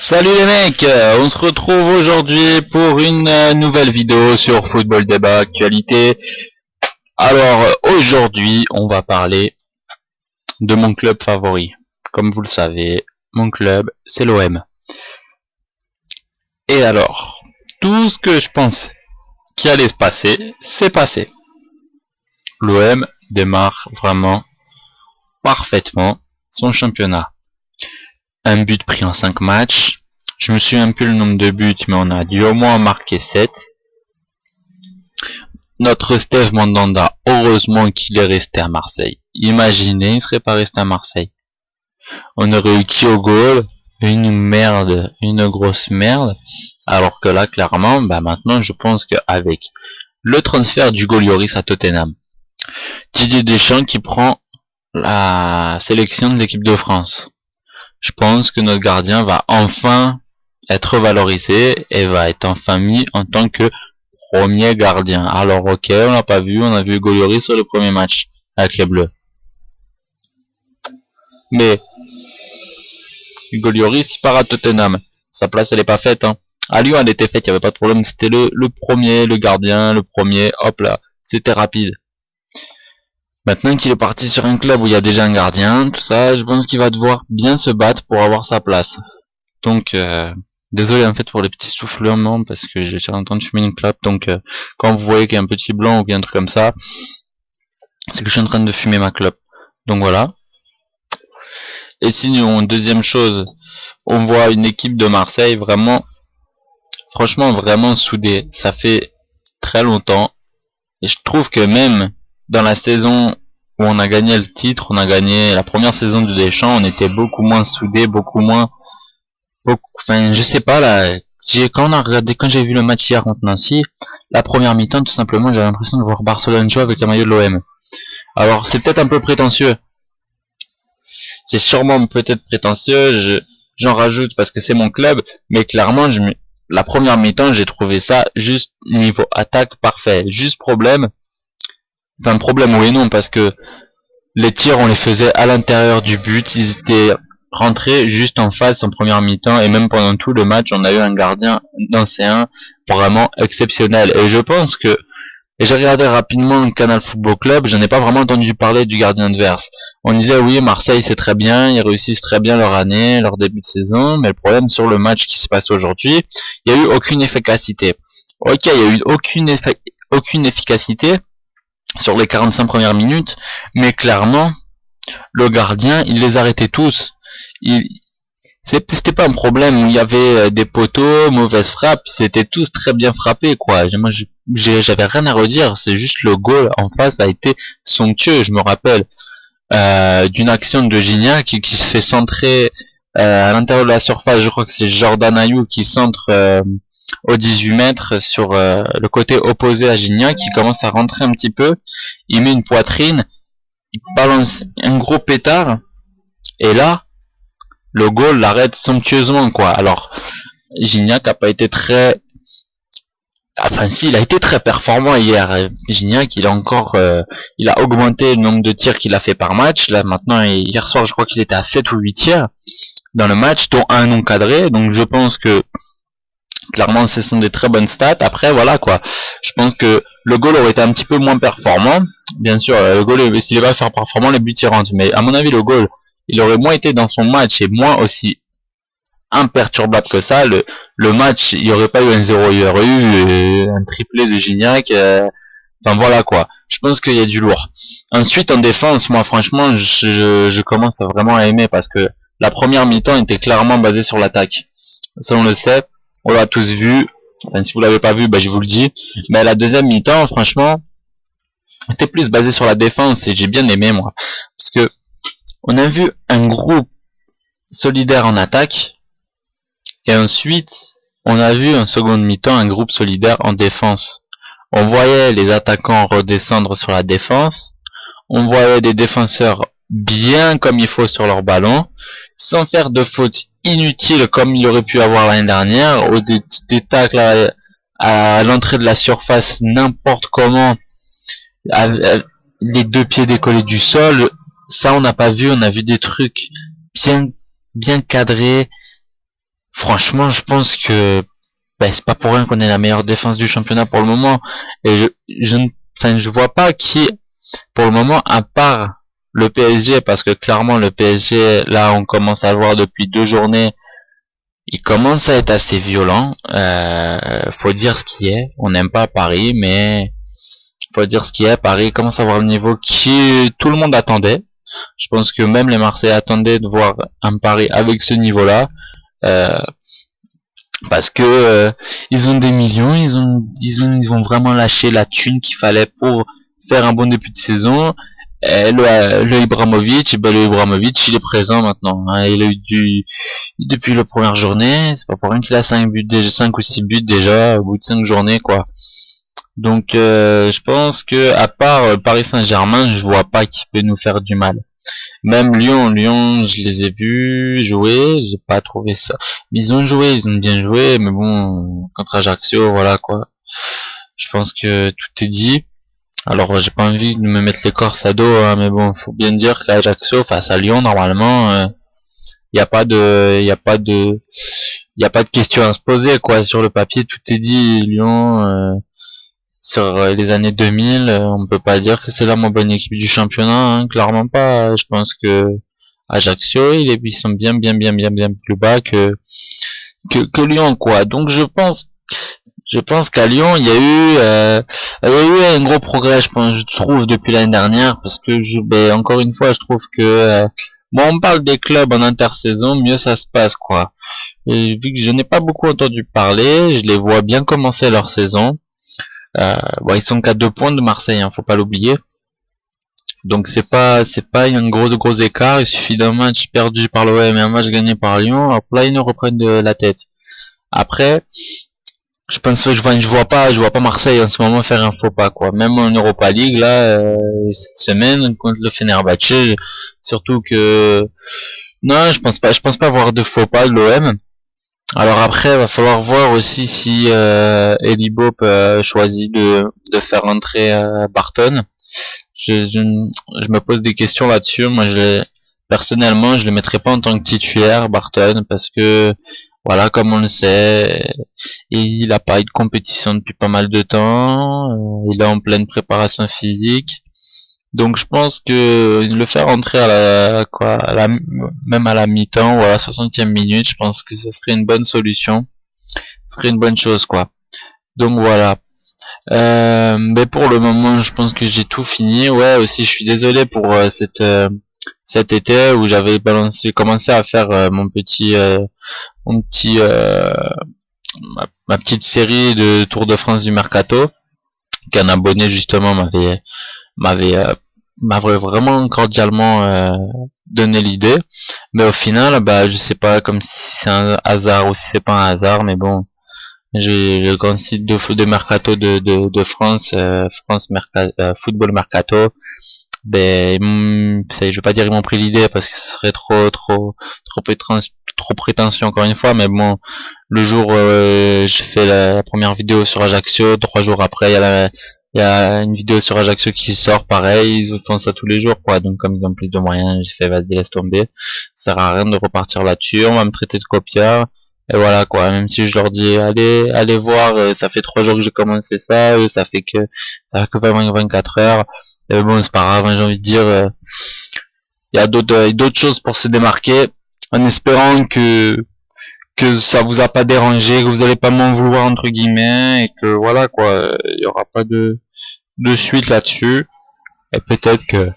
Salut les mecs, on se retrouve aujourd'hui pour une nouvelle vidéo sur Football Débat Actualité. Alors aujourd'hui on va parler de mon club favori. Comme vous le savez, mon club c'est l'OM. Et alors, tout ce que je pense qui allait se passer, c'est passé. L'OM démarre vraiment parfaitement son championnat. Un but pris en 5 matchs. Je me souviens plus le nombre de buts, mais on a dû au moins en marquer 7. Notre Steve Mandanda, heureusement qu'il est resté à Marseille. Imaginez, il serait pas resté à Marseille. On aurait eu qui au goal? Une merde, une grosse merde. Alors que là, clairement, maintenant, je pense qu'avec le transfert du goal Lloris à Tottenham, Didier Deschamps qui prend la sélection de l'équipe de France, je pense que notre gardien va enfin être valorisé et va être enfin mis en tant que premier gardien. Alors ok, on l'a pas vu, on a vu Hugo Lloris sur le premier match avec les Bleus. Mais Hugo Lloris il part à Tottenham. Sa place elle est pas faite. À Lyon elle était faite, il n'y avait pas de problème. C'était le premier, le gardien, le premier, hop là, c'était rapide. Maintenant qu'il est parti sur un club où il y a déjà un gardien, tout ça, je pense qu'il va devoir bien se battre pour avoir sa place. Donc, désolé en fait pour les petits soufflements parce que j'ai entendu fumer une clope. Donc, quand vous voyez qu'il y a un petit blanc ou bien un truc comme ça, c'est que je suis en train de fumer ma clope. Donc voilà. Et sinon, deuxième chose, on voit une équipe de Marseille vraiment, franchement vraiment soudée. Ça fait très longtemps. Et je trouve que même dans la saison où on a gagné le titre, on a gagné la première saison de Deschamps, on était beaucoup moins soudés, beaucoup moins... Enfin, je sais pas, là, quand j'ai vu le match hier contre Nancy, la première mi-temps, tout simplement, j'avais l'impression de voir Barcelone jouer avec un maillot de l'OM. Alors, c'est peut-être un peu prétentieux. C'est sûrement peut-être prétentieux, j'en rajoute parce que c'est mon club, mais clairement, la première mi-temps, j'ai trouvé ça juste niveau attaque parfait. Juste problème, oui et non, parce que les tirs, on les faisait à l'intérieur du but, ils étaient rentrés juste en face en première mi-temps, et même pendant tout le match, on a eu un gardien dans C1 vraiment exceptionnel. Et je pense que, et j'ai regardé rapidement le Canal Football Club, j'en ai pas vraiment entendu parler du gardien adverse. On disait oui, Marseille c'est très bien, ils réussissent très bien leur année, leur début de saison, mais le problème sur le match qui se passe aujourd'hui, il y a eu aucune efficacité. Ok, il y a eu aucune efficacité sur les 45 premières minutes, mais clairement, le gardien, il les arrêtait tous. C'était pas un problème, il y avait des poteaux, mauvaises frappes, c'était tous très bien frappés, quoi. Moi, j'avais rien à redire, c'est juste le goal en face a été somptueux. Je me rappelle d'une action de Gignac qui se fait centrer à l'intérieur de la surface, je crois que c'est Jordan Ayew qui centre au 18 mètres sur le côté opposé à Gignac, qui commence à rentrer un petit peu, il met une poitrine, il balance un gros pétard, et là, le goal l'arrête somptueusement, quoi. Alors, Gignac a pas été très... Enfin si, il a été très performant hier. Gignac, il a augmenté le nombre de tirs qu'il a fait par match. Là maintenant, hier soir, je crois qu'il était à 7 ou 8 tirs dans le match, dont un non cadré. Donc je pense que clairement, ce sont des très bonnes stats. Après, voilà quoi. Je pense que le goal aurait été un petit peu moins performant. Bien sûr, le goal, s'il va faire performant, les buts y rentrent. Mais à mon avis, le goal, il aurait moins été dans son match et moins aussi imperturbable que ça. Le match, il n'y aurait pas eu un 0, il y aurait eu un triplé de Gignac. Enfin voilà quoi. Je pense qu'il y a du lourd. Ensuite, en défense, moi franchement, je commence à vraiment aimer parce que la première mi-temps était clairement basée sur l'attaque. Ça, on le sait. On l'a tous vu. Enfin, si vous l'avez pas vu, je vous le dis. Mais la deuxième mi-temps, franchement, était plus basée sur la défense et j'ai bien aimé moi. Parce que on a vu un groupe solidaire en attaque et ensuite on a vu en seconde mi-temps un groupe solidaire en défense. On voyait les attaquants redescendre sur la défense. On voyait des défenseurs bien comme il faut sur leur ballon, sans faire de fautes inutiles comme il aurait pu avoir l'année dernière, ou des tacles à l'entrée de la surface n'importe comment, les deux pieds décollés du sol. Ça on n'a pas vu, on a vu des trucs bien cadrés. franchement, je pense que c'est pas pour rien qu'on est la meilleure défense du championnat pour le moment. Et je vois pas qui, pour le moment, à part le PSG, parce que clairement le PSG, là, on commence à le voir depuis 2 journées, il commence à être assez violent. Faut dire ce qui est. On n'aime pas Paris, mais faut dire ce qui est. Paris commence à avoir le niveau qui tout le monde attendait. Je pense que même les Marseillais attendaient de voir un Paris avec ce niveau-là. Parce que ils ont des millions, ils vont vraiment lâcher la thune qu'il fallait pour faire un bon début de saison. Et le Ibrahimovic, il est présent maintenant. Hein. Il a eu depuis la première journée, c'est pas pour rien qu'il a 5 buts, 5 ou 6 buts déjà au bout de 5 journées quoi. Donc je pense que à part Paris Saint-Germain, je vois pas qui peut nous faire du mal. Même Lyon, je les ai vus jouer, j'ai pas trouvé ça. Mais ils ont bien joué, mais bon, contre Ajaccio, voilà quoi. Je pense que tout est dit. Alors j'ai pas envie de me mettre les corses à dos, hein, mais bon, faut bien dire qu'Ajaccio face à Lyon, normalement, y a pas de question à se poser quoi. Sur le papier, tout est dit. Lyon. Sur les années 2000, on peut pas dire que c'est la moins bonne équipe du championnat, hein, clairement pas. Je pense que Ajaccio, ils sont bien plus bas que Lyon, quoi. Donc je pense qu'à Lyon, il y a eu un gros progrès, je trouve, depuis l'année dernière, parce que encore une fois, je trouve que moi, on parle des clubs en intersaison, mieux ça se passe, quoi. Et vu que je n'ai pas beaucoup entendu parler, je les vois bien commencer leur saison. Ils sont qu'à 2 points de Marseille, hein, faut pas l'oublier. Donc c'est pas un gros écart. Il suffit d'un match perdu par l'OM et un match gagné par Lyon. Hop là, ils nous reprennent de la tête. Après, je vois pas Marseille en ce moment faire un faux pas quoi. Même en Europa League là, cette semaine contre le Fenerbahçe, surtout que non, je pense pas avoir de faux pas de l'OM. Alors après, il va falloir voir aussi si Eli Bob choisit de faire entrer Barton. Je me pose des questions là-dessus. Moi, personnellement, je le mettrais pas en tant que titulaire, Barton, parce que voilà, comme on le sait, il a pas eu de compétition depuis pas mal de temps. Il est en pleine préparation physique. Donc je pense que le faire entrer même à la mi-temps ou à la 60e minute, je pense que ce serait une bonne solution. Ce serait une bonne chose quoi. Donc voilà. Mais pour le moment, je pense que j'ai tout fini. Ouais, aussi, je suis désolé pour cet été où j'avais commencé à faire mon petit, ma petite série de Tour de France du Mercato, qu'un abonné justement m'avait vraiment cordialement donné l'idée, mais au final je sais pas, comme si c'est un hasard ou si c'est pas un hasard, mais bon, j'ai le grand site de mercato de France, Football Mercato, je vais pas dire ils m'ont pris l'idée parce que ce serait trop prétentieux encore une fois, mais bon, le jour j'ai fait la première vidéo sur Ajaccio, 3 jours après il y a une vidéo sur Ajaccio qui sort, pareil, ils font ça tous les jours, quoi. Donc, comme ils ont plus de moyens, j'ai fait, vas-y, laisse tomber. Ça sert à rien de repartir là-dessus. On va me traiter de copieur. Et voilà, quoi. Même si je leur dis, allez voir, ça fait 3 jours que j'ai commencé ça, ça fait que 24 heures. Et bon, c'est pas grave, hein, j'ai envie de dire, il y a d'autres choses pour se démarquer, en espérant que ça vous a pas dérangé, que vous allez pas m'en vouloir entre guillemets, et que voilà quoi, il y aura pas de suite là-dessus. Et peut-être que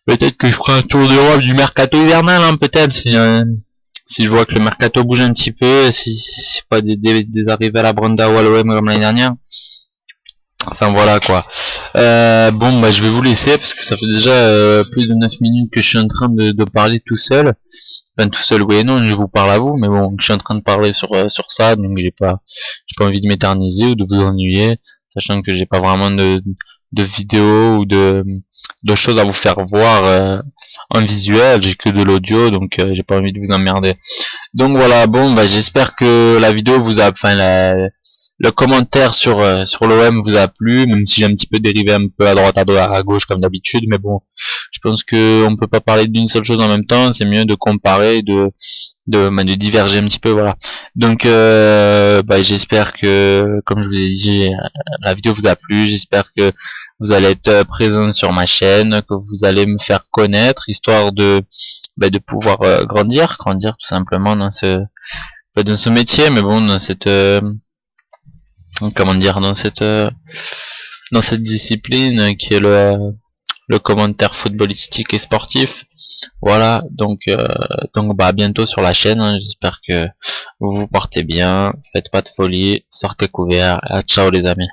je ferai un tour d'Europe du mercato hivernal, hein, peut-être si je vois que le mercato bouge un petit peu, si pas des arrivées à la Branda ou à l'OM comme l'année dernière. Enfin voilà quoi. Bon je vais vous laisser parce que ça fait déjà plus de 9 minutes que je suis en train de parler tout seul. Enfin tout seul, oui et non, je vous parle à vous, mais bon, je suis en train de parler sur ça, donc j'ai pas envie de m'éterniser ou de vous ennuyer, sachant que j'ai pas vraiment de vidéos ou de choses à vous faire voir en visuel, j'ai que de l'audio, donc j'ai pas envie de vous emmerder. Donc voilà, bon, j'espère que la vidéo vous a, le commentaire sur l'OM vous a plu, même si j'ai un petit peu dérivé un peu à droite à gauche comme d'habitude, mais bon, je pense que on peut pas parler d'une seule chose en même temps, c'est mieux de comparer, de diverger un petit peu, voilà. Donc j'espère que, comme je vous ai dit, la vidéo vous a plu, j'espère que vous allez être présent sur ma chaîne, que vous allez me faire connaître, histoire de pouvoir grandir tout simplement dans ce métier, mais bon, dans cette comment dire, dans cette discipline qui est le commentaire footballistique et sportif. Voilà, donc à bientôt sur la chaîne, hein. J'espère que vous vous portez bien, faites pas de folie, sortez couverts, ciao les amis.